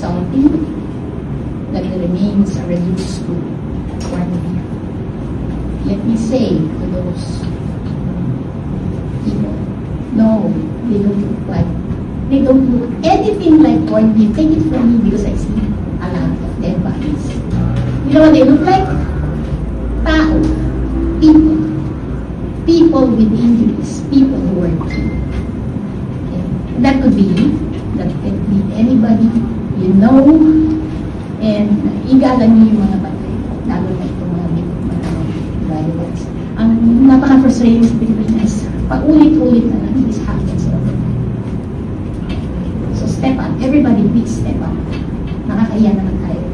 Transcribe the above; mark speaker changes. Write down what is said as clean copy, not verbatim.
Speaker 1: insulting that it remains a religious group for me. Let me say to those people, no, they don't look anything like corned beef. Take it from me because I see a lot of dead bodies. You know what they look like? Tao. People. People with injuries. People who were killed. Okay. That could be you. That could be anybody you know. And igalan niyo yung mga patay. Lalo na itong mga violence. Ang napaka-frustrating sa Pilipinas, paulit-ulit na lang this happens all the time. So step up. Everybody please step up. Nakakaya naman tayo.